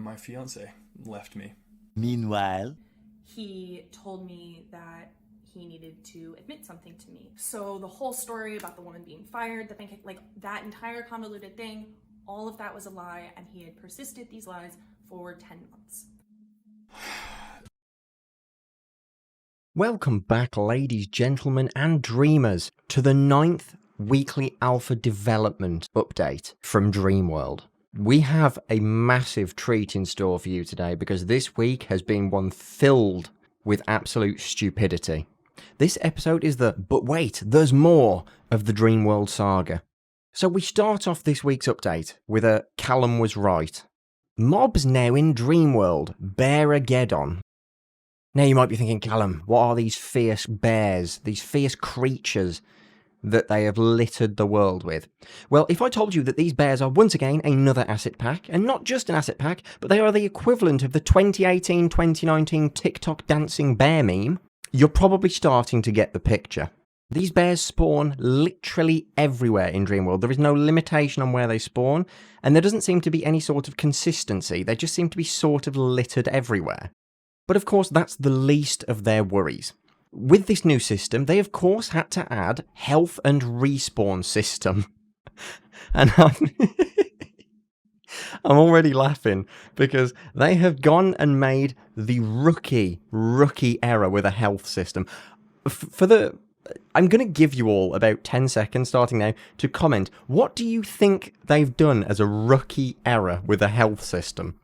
My fiance left me. Meanwhile, he told me that he needed to admit something to me. So the whole story about the woman being fired, the bank, like that entire convoluted thing, all of that was a lie, and he had persisted these lies for 10 months. Welcome back, ladies, gentlemen, and dreamers, to the 9th weekly alpha development update from Dreamworld. We have a massive treat in store for you today because this week has been one filled with absolute stupidity. This episode is the "but wait, there's more" of the Dreamworld saga. So we start off this week's update with a Callum was right. Mobs now in Dreamworld, Bear-ageddon. Now you might be thinking, Callum, what are these fierce bears, these fierce creatures that they have littered the world with? Well, if I told you that these bears are once again another asset pack, and not just an asset pack, but they are the equivalent of the 2018-2019 TikTok dancing bear meme, you're probably starting to get the picture. These bears spawn literally everywhere in Dreamworld. There is no limitation on where they spawn, and there doesn't seem to be any sort of consistency. They just seem to be sort of littered everywhere. But of course, that's the least of their worries. With this new system, they of course had to add health and respawn system. And I'm already laughing because they have gone and made the rookie error with a health system. I'm going to give you all about 10 seconds starting now to comment. What do you think they've done as a rookie error with a health system?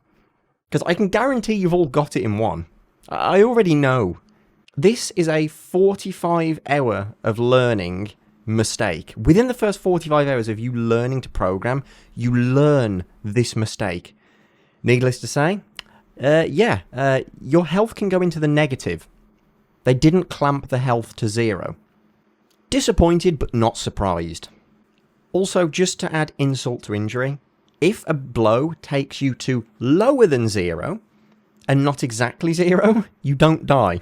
Because I can guarantee you've all got it in one. I already know. This is a 45-hour of learning mistake. Within the first 45 hours of you learning to program, you learn this mistake. Needless to say, your health can go into the negative. They didn't clamp the health to 0. Disappointed, but not surprised. Also, just to add insult to injury, if a blow takes you to lower than 0, and not exactly 0, you don't die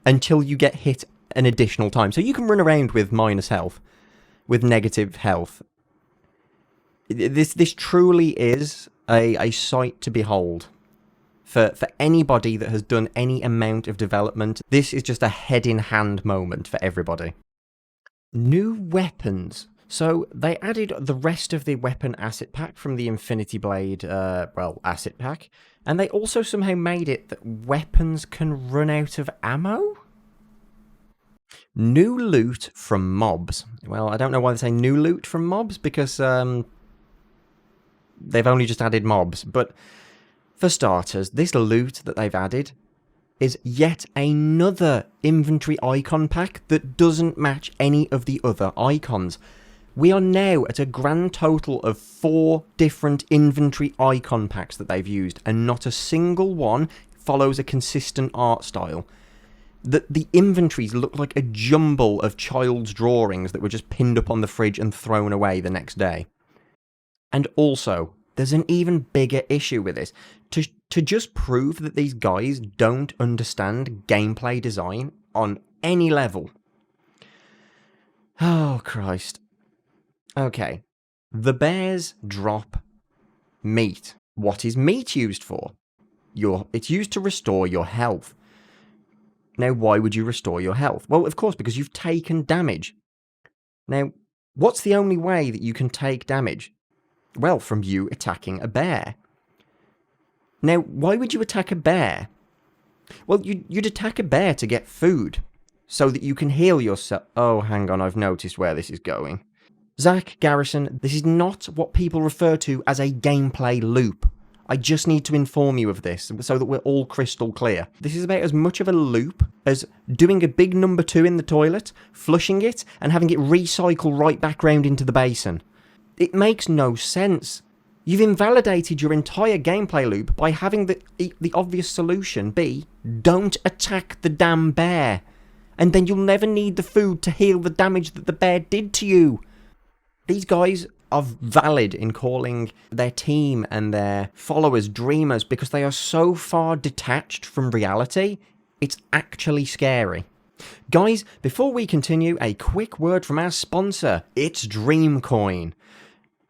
until you get hit an additional time. So you can run around with minus health, with negative health. This truly is a sight to behold. For anybody that has done any amount of development, this is just a head-in-hand moment for everybody. New weapons. So they added the rest of the weapon asset pack from the Infinity Blade, asset pack. And they also somehow made it that weapons can run out of ammo? New loot from mobs. Well, I don't know why they say new loot from mobs, because they've only just added mobs. But for starters, this loot that they've added is yet another inventory icon pack that doesn't match any of the other icons. We are now at a grand total of 4 different inventory icon packs that they've used, and not a single one follows a consistent art style. The inventories look like a jumble of child's drawings that were just pinned up on the fridge and thrown away the next day. And also, there's an even bigger issue with this. To just prove that these guys don't understand gameplay design on any level. Oh, Christ. Okay, the bears drop meat. What is meat used for? It's used to restore your health. Now, why would you restore your health? Well, of course, because you've taken damage. Now, what's the only way that you can take damage? Well, from you attacking a bear. Now, why would you attack a bear? Well, you'd attack a bear to get food, so that you can heal yourself. Oh, hang on, I've noticed where this is going. Zach, Garrison, this is not what people refer to as a gameplay loop. I just need to inform you of this so that we're all crystal clear. This is about as much of a loop as doing a big number 2 in the toilet, flushing it, and having it recycle right back round into the basin. It makes no sense. You've invalidated your entire gameplay loop by having the obvious solution be, don't attack the damn bear. And then you'll never need the food to heal the damage that the bear did to you. These guys are valid in calling their team and their followers dreamers because they are so far detached from reality, it's actually scary. Guys, before we continue, a quick word from our sponsor. It's Dreamcoin.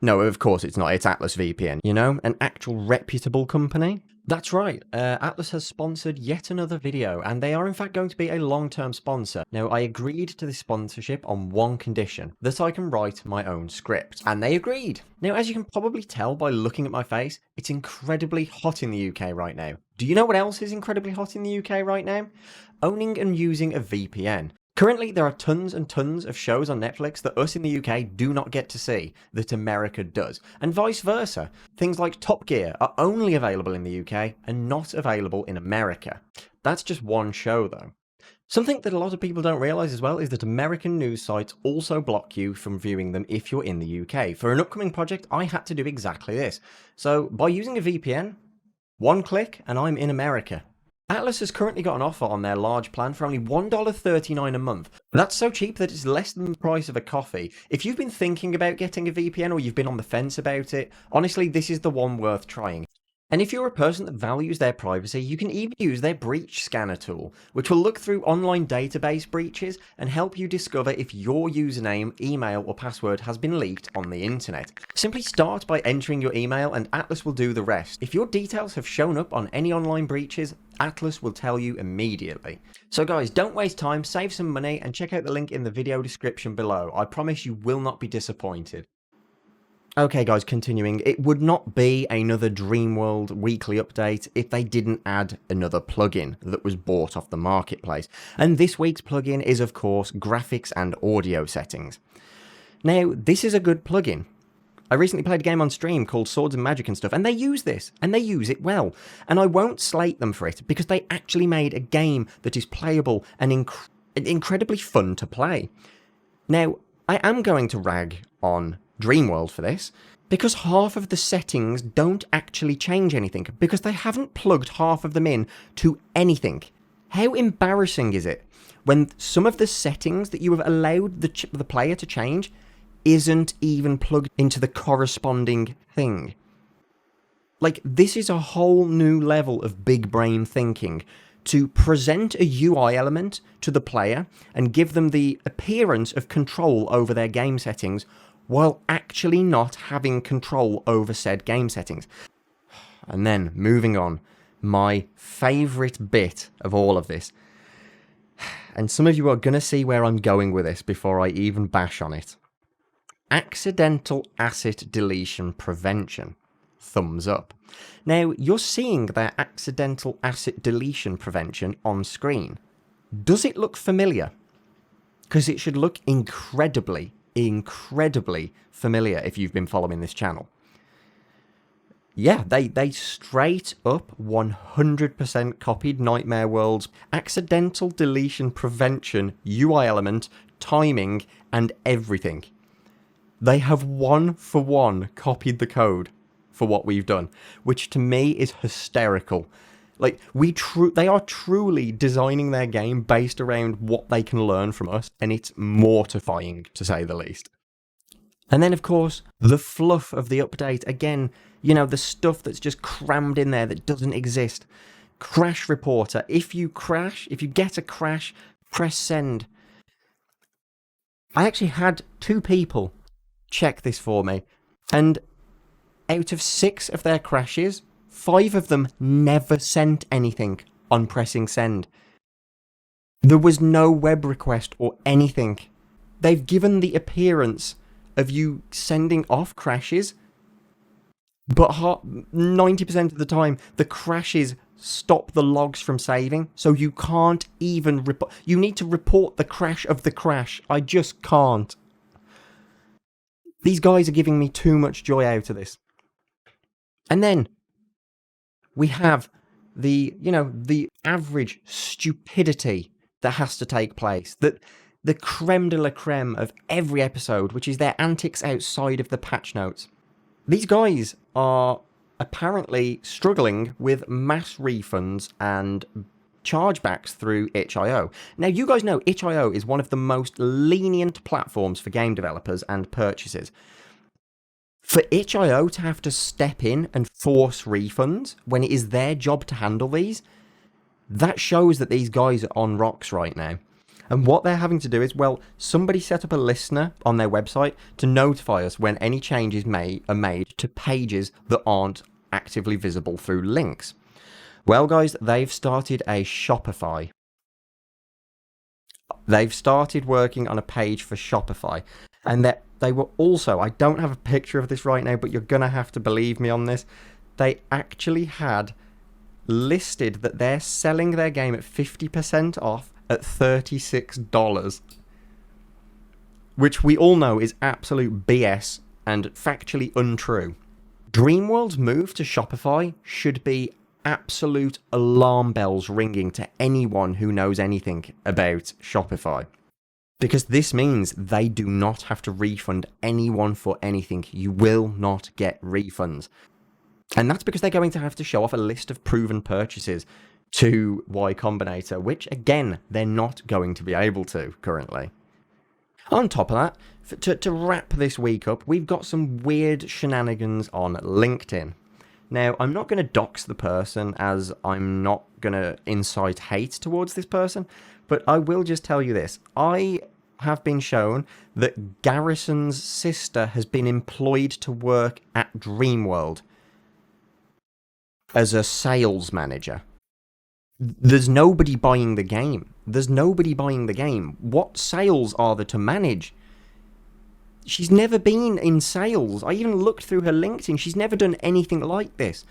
No, of course it's not. It's Atlas VPN, you know, an actual reputable company. That's right, Atlas has sponsored yet another video, and they are in fact going to be a long-term sponsor. Now, I agreed to this sponsorship on one condition, that I can write my own script, and they agreed. Now, as you can probably tell by looking at my face, it's incredibly hot in the UK right now. Do you know what else is incredibly hot in the UK right now? Owning and using a VPN. Currently, there are tons and tons of shows on Netflix that us in the UK do not get to see, that America does, and vice versa. Things like Top Gear are only available in the UK and not available in America. That's just one show though. Something that a lot of people don't realise as well is that American news sites also block you from viewing them if you're in the UK. For an upcoming project, I had to do exactly this. So by using a VPN, one click and I'm in America. Atlas has currently got an offer on their large plan for only $1.39 a month. That's so cheap that it's less than the price of a coffee. If you've been thinking about getting a VPN or you've been on the fence about it, honestly, this is the one worth trying. And if you're a person that values their privacy, you can even use their breach scanner tool, which will look through online database breaches and help you discover if your username, email, or password has been leaked on the internet. Simply start by entering your email and Atlas will do the rest. If your details have shown up on any online breaches, Atlas will tell you immediately. So guys, don't waste time, save some money, and check out the link in the video description below. I promise you will not be disappointed. Okay guys, continuing, it would not be another Dreamworld weekly update if they didn't add another plugin that was bought off the marketplace. And this week's plugin is of course graphics and audio settings. Now, this is a good plugin. I recently played a game on stream called Swords and Magic and stuff, and they use this, and they use it well. And I won't slate them for it, because they actually made a game that is playable and incredibly fun to play. Now, I am going to rag on Dreamworld for this, because half of the settings don't actually change anything, because they haven't plugged half of them in to anything. How embarrassing is it when some of the settings that you have allowed the player to change isn't even plugged into the corresponding thing? Like, this is a whole new level of big brain thinking, to present a UI element to the player and give them the appearance of control over their game settings while actually not having control over said game settings. And then, moving on, my favourite bit of all of this. And some of you are going to see where I'm going with this before I even bash on it. Accidental asset deletion prevention. Thumbs up. Now, you're seeing their accidental asset deletion prevention on screen. Does it look familiar? Because it should look incredibly familiar if you've been following this channel. Yeah, they straight up 100% copied Nightmare World's accidental deletion prevention UI element, timing, and everything. They have one for one copied the code for what we've done, which to me is hysterical. Like, they are truly designing their game based around what they can learn from us, and it's mortifying, to say the least. And then, of course, the fluff of the update. Again, you know, the stuff that's just crammed in there that doesn't exist. Crash reporter. If you get a crash, press send. I actually had 2 people check this for me, and out of 6 of their crashes, 5 of them never sent anything on pressing send. There was no web request or anything. They've given the appearance of you sending off crashes, but 90% of the time, the crashes stop the logs from saving, so you can't even report. You need to report the crash of the crash. I just can't. These guys are giving me too much joy out of this. And then we have the average stupidity that has to take place. That the creme de la creme of every episode, which is their antics outside of the patch notes. These guys are apparently struggling with mass refunds and chargebacks through itch.io. Now, you guys know itch.io is one of the most lenient platforms for game developers and purchases. For itch.io to have to step in and force refunds when it is their job to handle these, that shows that these guys are on rocks right now. And what they're having to do is, well, somebody set up a listener on their website to notify us when any changes are made to pages that aren't actively visible through links. Well, guys, they've started a Shopify. They've started working on a page for Shopify. And they were also, I don't have a picture of this right now, but you're going to have to believe me on this. They actually had listed that they're selling their game at 50% off at $36, which we all know is absolute BS and factually untrue. Dreamworld's move to Shopify should be absolute alarm bells ringing to anyone who knows anything about Shopify, because this means they do not have to refund anyone for anything. You will not get refunds. And that's because they're going to have to show off a list of proven purchases to Y Combinator, which, again, they're not going to be able to currently. On top of that, to wrap this week up, we've got some weird shenanigans on LinkedIn. Now, I'm not going to dox the person, as I'm not going to incite hate towards this person, but I will just tell you this. I have been shown that Garrison's sister has been employed to work at Dreamworld as a sales manager. There's nobody buying the game. There's nobody buying the game. What sales are there to manage? She's never been in sales. I even looked through her LinkedIn. She's never done anything like this.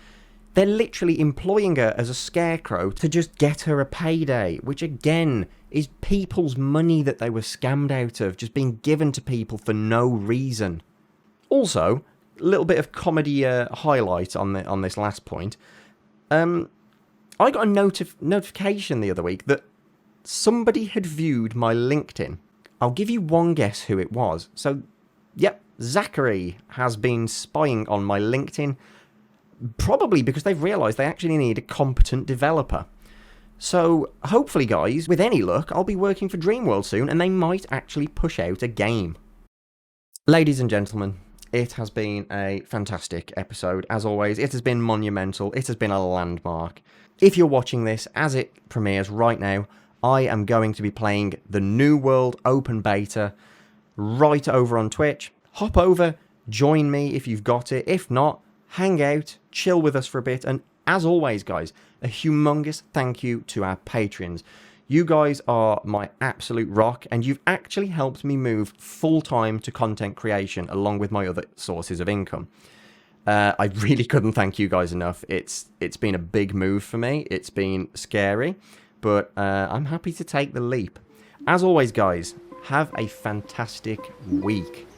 They're literally employing her as a scarecrow to just get her a payday, which again is people's money that they were scammed out of, just being given to people for no reason. Also, a little bit of comedy highlight on this last point. I got a notification the other week that somebody had viewed my LinkedIn. I'll give you one guess who it was. So, yep, Zachary has been spying on my LinkedIn, probably because they've realised they actually need a competent developer. So, hopefully, guys, with any luck, I'll be working for Dreamworld soon, and they might actually push out a game. Ladies and gentlemen, it has been a fantastic episode. As always, it has been monumental. It has been a landmark. If you're watching this as it premieres right now, I am going to be playing the New World Open Beta right over on Twitch. Hop over, join me if you've got it. If not, hang out, chill with us for a bit. And as always, guys, a humongous thank you to our Patreons. You guys are my absolute rock, and you've actually helped me move full-time to content creation along with my other sources of income. I really couldn't thank you guys enough. It's been a big move for me. It's been scary, but I'm happy to take the leap. As always, guys, have a fantastic week.